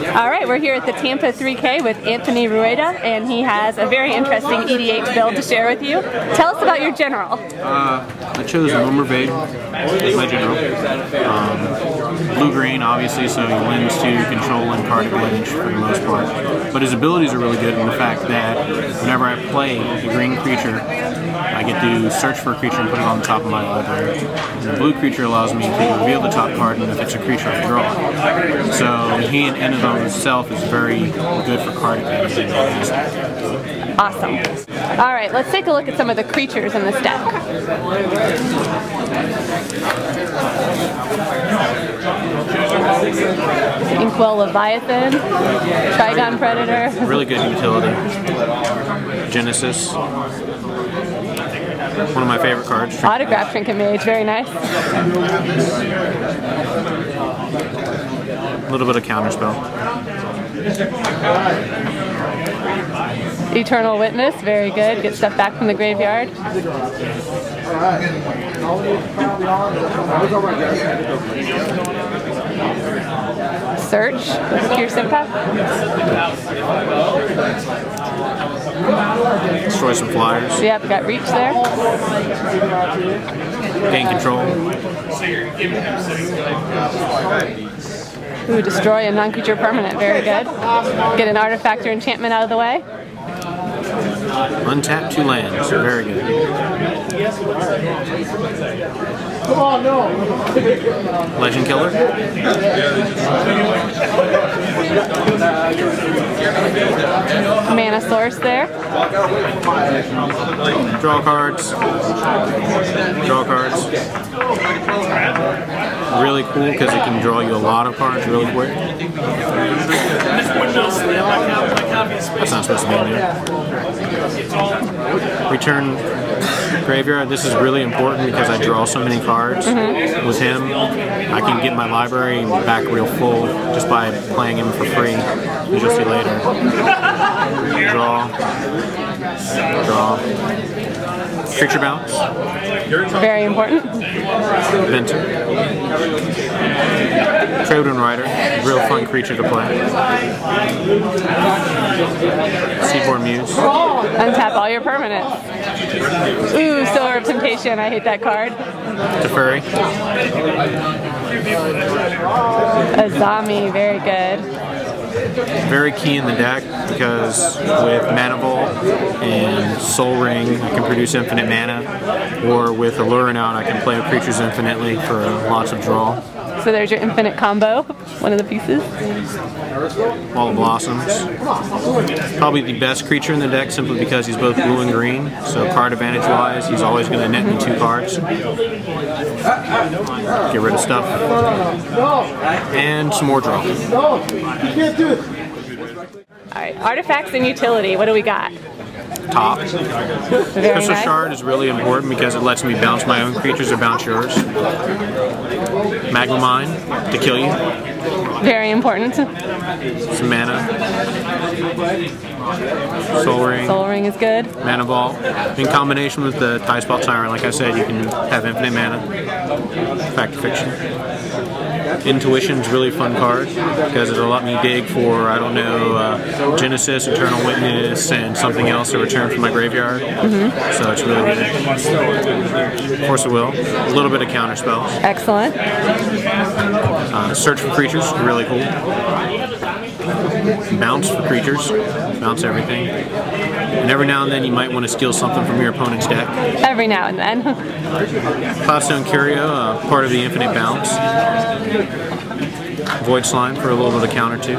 Alright, we're here at the Tampa 3K with Anthony Rueda, and he has a very interesting EDH build to share with you. Tell us about your general. I chose Momir Vig as my general. Blue-green, obviously, so he lends to control and card advantage for the most part. But his abilities are really good in the fact that whenever I play a green creature, I get to search for a creature and put it on the top of my library. And the blue creature allows me to reveal the top card, and if it's a creature, I draw it. So he in and of himself is very good for card advantage. Awesome. Alright, let's take a look at some of the creatures in this deck. Inkwell Leviathan, Trigon Predator. Really good utility. Genesis. One of my favorite cards. Autograph Trinket Mage, very nice. A little bit of counterspell. Eternal Witness, very good. Get stuff back from the graveyard. Search, Pure Impact. Destroy some flyers. Yep, got reach there. Gain control. Ooh, destroy a non-creature permanent, very good. Get an artifact or enchantment out of the way. Untap 2 lands, very good. Legend Killer. Mana Source there. Draw cards. Draw cards. Really cool because it can draw you a lot of cards really quick. That's not supposed to be in there. Return graveyard. This is really important because I draw so many cards. With him, I can get my library back real full just by playing him for free, as you'll see later. Draw. Draw. Creature bounce. Very important. Venture. Trade Rider. Real fun creature to play. Seaboard Muse. Untap all your permanents. Ooh, Solar of Temptation. I hate that card. Teferi. Azami, very good. Very key in the deck because with Mana Vault and Soul Ring I can produce infinite mana, or with Alluring Out I can play creatures infinitely for lots of draw. So there's your infinite combo, one of the pieces. All Blossoms. Probably the best creature in the deck simply because he's both blue and green, so card advantage wise he's always going to net me 2 cards. Get rid of stuff. And some more draw. Alright, artifacts and utility, what do we got? Top. Very Crystal nice. Shard is really important because it lets me bounce my own creatures or bounce yours. Magma Mine to kill you. Very important. Some mana. Soul Ring. Soul Ring is good. Mana Vault. In combination with the Tidespot Tyrant, like I said, you can have infinite mana. Fact or fiction. Intuition's really a fun card because it'll let me dig for, I don't know, Genesis, Eternal Witness, and something else to return from my graveyard. So it's really good. Force of Will. A little bit of counter spells. Excellent. Search for creatures, really cool. Bounce for creatures. Bounce everything. And every now and then you might want to steal something from your opponent's deck. Every now and then. Cloudstone Curio, part of the infinite bounce. Void Slime for a little bit of counter too.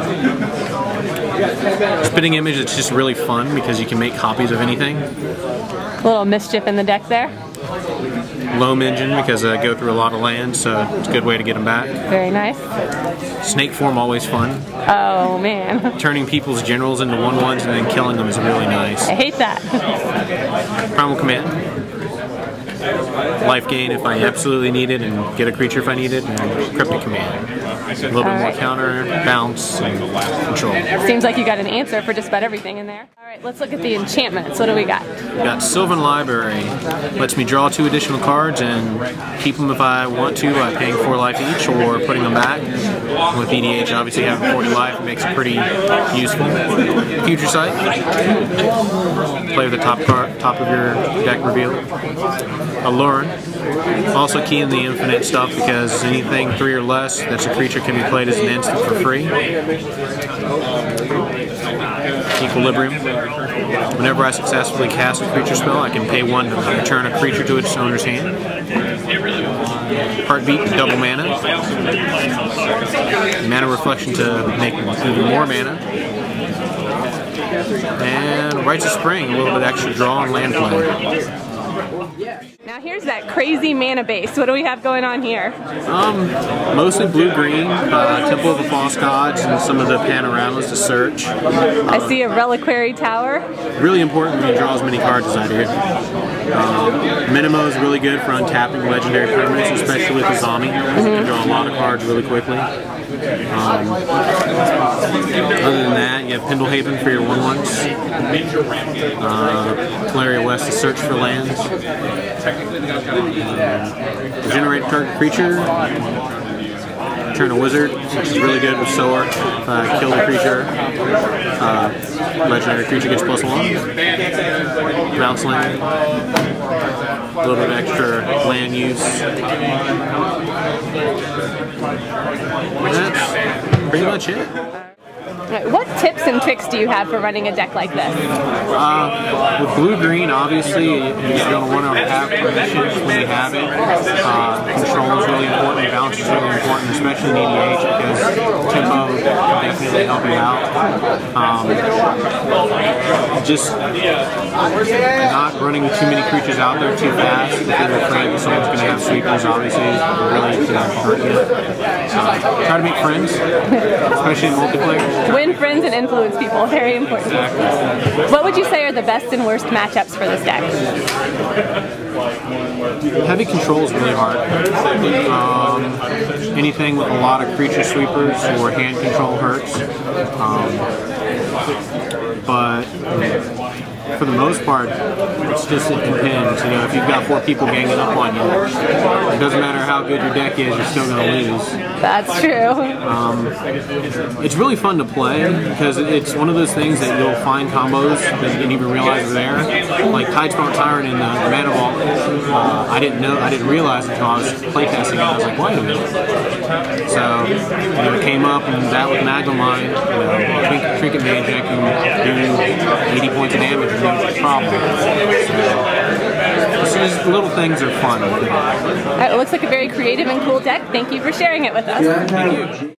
Spitting Image, it's just really fun because you can make copies of anything. A little mischief in the deck there. Loam Engine because I go through a lot of land, so it's a good way to get them back. Very nice. Snake Form, always fun. Oh man. Turning people's generals into 1/1s and then killing them is really nice. I hate that. Primal Command. Life gain if I absolutely need it, and get a creature if I need it, and Cryptic Command. A little bit more counter, bounce, and control. Seems like you got an answer for just about everything in there. All right, let's look at the enchantments. What do we got? We got Sylvan Library. Lets me draw 2 additional cards and keep them if I want to by paying 4 life each or putting them back. With EDH, obviously having 40 life makes it pretty useful. Future Sight. Play with the top of your deck reveal. Alluring. Also key in the infinite stuff because anything 3 or less that's a creature can be played as an instant for free. Equilibrium. Whenever I successfully cast a creature spell, I can pay 1 to return a creature to its owner's hand. Heartbeat, double mana. Mana Reflection to make even more mana. And Rites of Spring, a little bit extra draw and land play. Now here's that crazy mana base. What do we have going on here? Mostly blue-green, Temple of the False Gods, and some of the panoramas to search. I see a Reliquary Tower. Really important when you draw as many cards as I do. Minimo is really good for untapping legendary permanents, especially with the zombie. You can draw a lot of cards really quickly. Other than that, you have Pendlehaven for your 1/1s. Teleria West to search for lands. Generate target creature. Turn a wizard, which is really good with Soar. Kill the creature. Legendary creature gets +1. Bounce land. A little bit of extra land use. And that's pretty much it. What tips and tricks do you have for running a deck like this? With blue-green, obviously, you're going to want to have permissions when you have it. Control is really important, balance is really important, especially in EDH, because tempo will definitely help you out. Just not running too many creatures out there too fast. If you're afraid that someone's going to have sweepers, obviously, really hurt you. Try to make friends, especially in multiplayer. Win friends and influence people, very important. Exactly. What would you say are the best and worst matchups for this deck? Heavy control is really hard. Anything with a lot of creature sweepers or hand control hurts. But for the most part, it depends. You know, if you've got 4 people ganging up on you, it doesn't matter how good your deck is, you're still going to lose. That's true. It's really fun to play because it's one of those things that you'll find combos that you didn't even realize are there. Like Tidespout Tyrant in the Mana Vault, I didn't realize until I was playtesting it. I was like, wait a minute. So, it came up, and that with Magnemine, Trinket Mage, I can do 80 points of damage. No problem. So these little things are fun. It looks like a very creative and cool deck. Thank you for sharing it with us. Thank you.